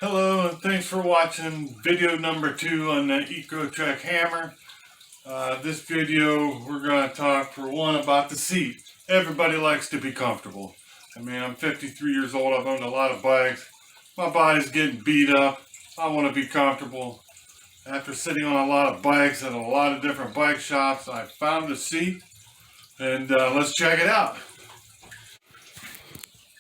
Hello, and thanks for watching video number 2 on the Ecotric Hammer. This video we're going to talk for one about the seat. Everybody likes to be comfortable. I mean, I'm 53 years old, I've owned a lot of bikes. My body's getting beat up. I want to be comfortable. After sitting on a lot of bikes at a lot of different bike shops, I found a seat, and let's check it out.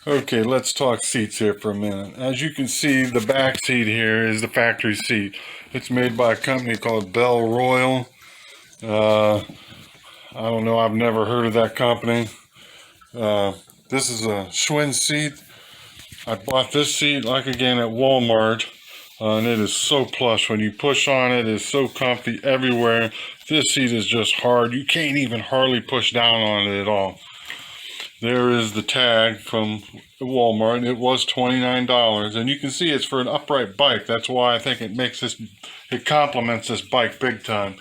Okay, let's talk seats here for a minute. As you can see, the back seat here is the factory seat. It's made by a company called Bell Royal. I don't know, I've never heard of that company. This is a Schwinn seat. I bought this seat, like again, at Walmart. And it is so plush. When you push on it, it's so comfy everywhere. This seat is just hard. You can't even hardly push down on it at all. There is the tag from Walmart. It was $29, and you can see it's for an upright bike. That's why I think it complements this bike big time.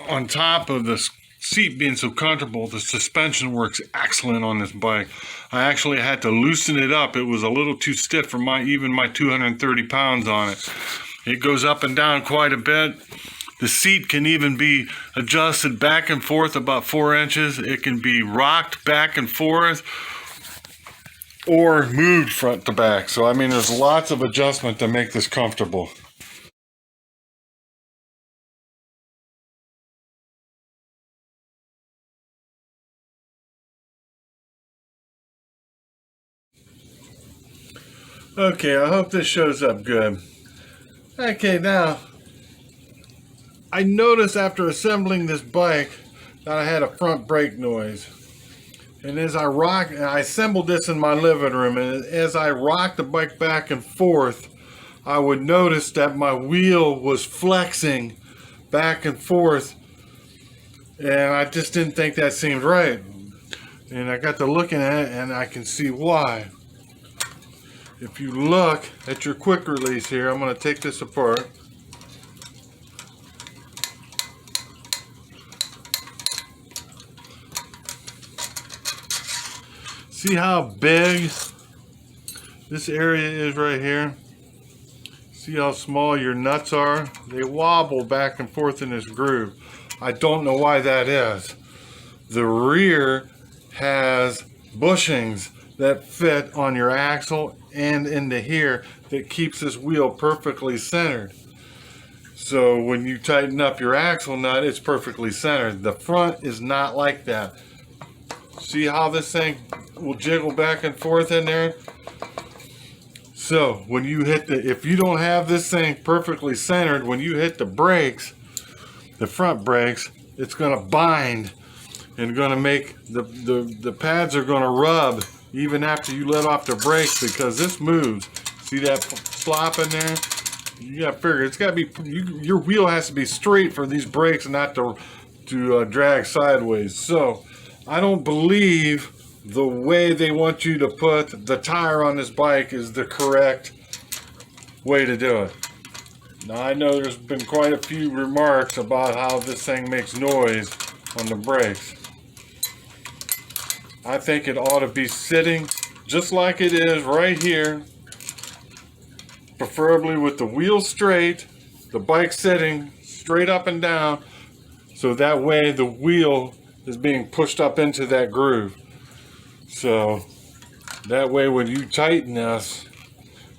On top of the seat being so comfortable, the suspension works excellent on this bike. I actually had to loosen it up. It was a little too stiff for even my 230 pounds on it. It goes up and down quite a bit. The seat can even be adjusted back and forth about 4 inches. It can be rocked back and forth or moved front to back. So, I mean, there's lots of adjustment to make this comfortable. Okay, I hope this shows up good. Okay, now, I noticed after assembling this bike that I had a front brake noise. And as I assembled this in my living room, and as I rocked the bike back and forth, I would notice that my wheel was flexing back and forth, and I just didn't think that seemed right. And I got to looking at it, and I can see why. If you look at your quick release here, I'm going to take this apart. See how big this area is right here? See how small your nuts are? They wobble back and forth in this groove. I don't know why that is. The rear has bushings that fit on your axle and into here that keeps this wheel perfectly centered. So when you tighten up your axle nut, it's perfectly centered. The front is not like that. See how this thing will jiggle back and forth in there? So when you hit if you don't have this thing perfectly centered, when you hit the brakes, the front brakes, it's going to bind and going to make the pads are going to rub even after you let off the brakes, because this moves. See that slop in there? You got to figure it's got to be your wheel has to be straight for these brakes not to drag sideways. So I don't believe the way they want you to put the tire on this bike is the correct way to do it. Now, I know there's been quite a few remarks about how this thing makes noise on the brakes. I think it ought to be sitting just like it is right here, preferably with the wheel straight, the bike sitting straight up and down, so that way the wheel is being pushed up into that groove. So that way when you tighten this,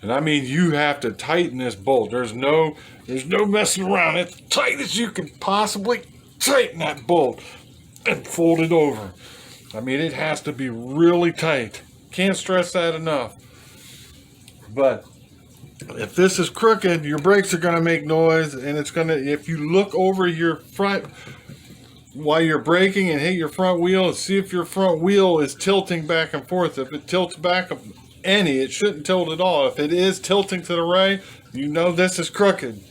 and I mean you have to tighten this bolt, there's no messing around. It's tight as you can possibly tighten that bolt and fold it over. I mean, it has to be really tight. Can't stress that enough. But if this is crooked, your brakes are going to make noise, and it's going to, if you look over your front while you're braking and hit your front wheel and see if your front wheel is tilting back and forth. If it tilts back any, it shouldn't tilt at all. If it is tilting to the right, you know this is crooked.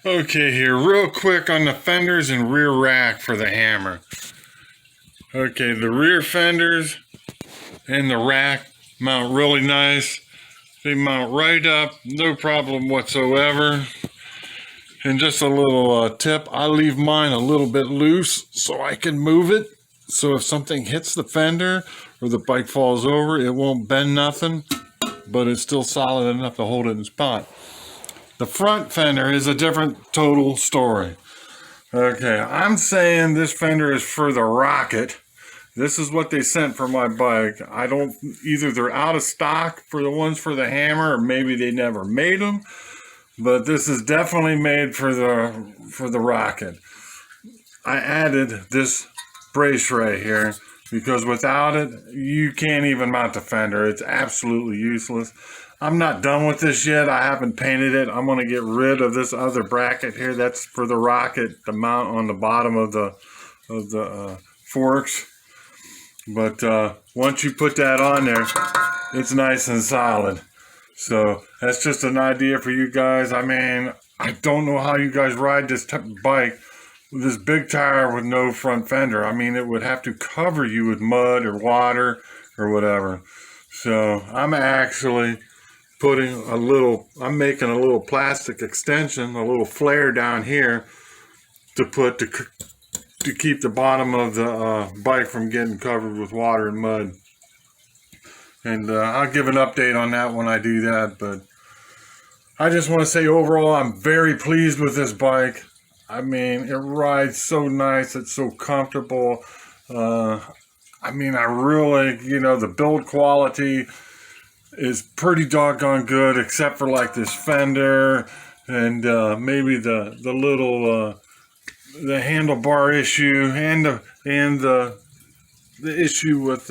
Okay, here real quick on the fenders and rear rack for the hammer. Okay, the rear fenders and the rack mount really nice. They mount right up, no problem whatsoever. And just a little tip, I leave mine a little bit loose so I can move it. So if something hits the fender or the bike falls over, it won't bend nothing, but it's still solid enough to hold it in spot. The front fender is a different total story. Okay, I'm saying this fender is for the Rocket. This is what they sent for my bike. I don't, either they're out of stock for the ones for the Hammer, or maybe they never made them. But this is definitely made for the Rocket. I added this brace right here because without it, you can't even mount the fender. It's absolutely useless. I'm not done with this yet. I haven't painted it. I'm going to get rid of this other bracket here. That's for the Rocket, the mount on the bottom of the forks. But once you put that on there, it's nice and solid. So that's just an idea for you guys. I mean, I don't know how you guys ride this bike with this big tire with no front fender. I mean, it would have to cover you with mud or water or whatever. So I'm actually I'm making a little plastic extension, a little flare down here to keep the bottom of the bike from getting covered with water and mud. And I'll give an update on that when I do that. But I just want to say overall, I'm very pleased with this bike. I mean, it rides so nice. It's so comfortable. I mean, I really, the build quality is pretty doggone good, except for like this fender and maybe the little the handlebar issue and the issue with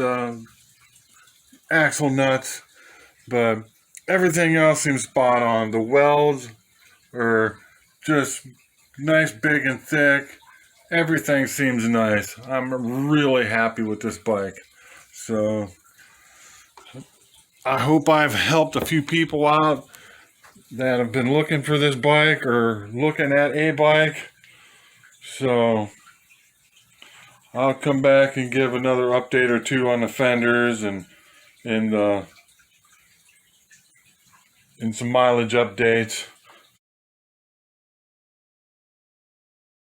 axle nuts, but everything else seems spot on. The welds are just nice, big and thick. Everything seems nice. I'm really happy with this bike. So I hope I've helped a few people out that have been looking for this bike or looking at a bike. So I'll come back and give another update or two on the fenders and some mileage updates.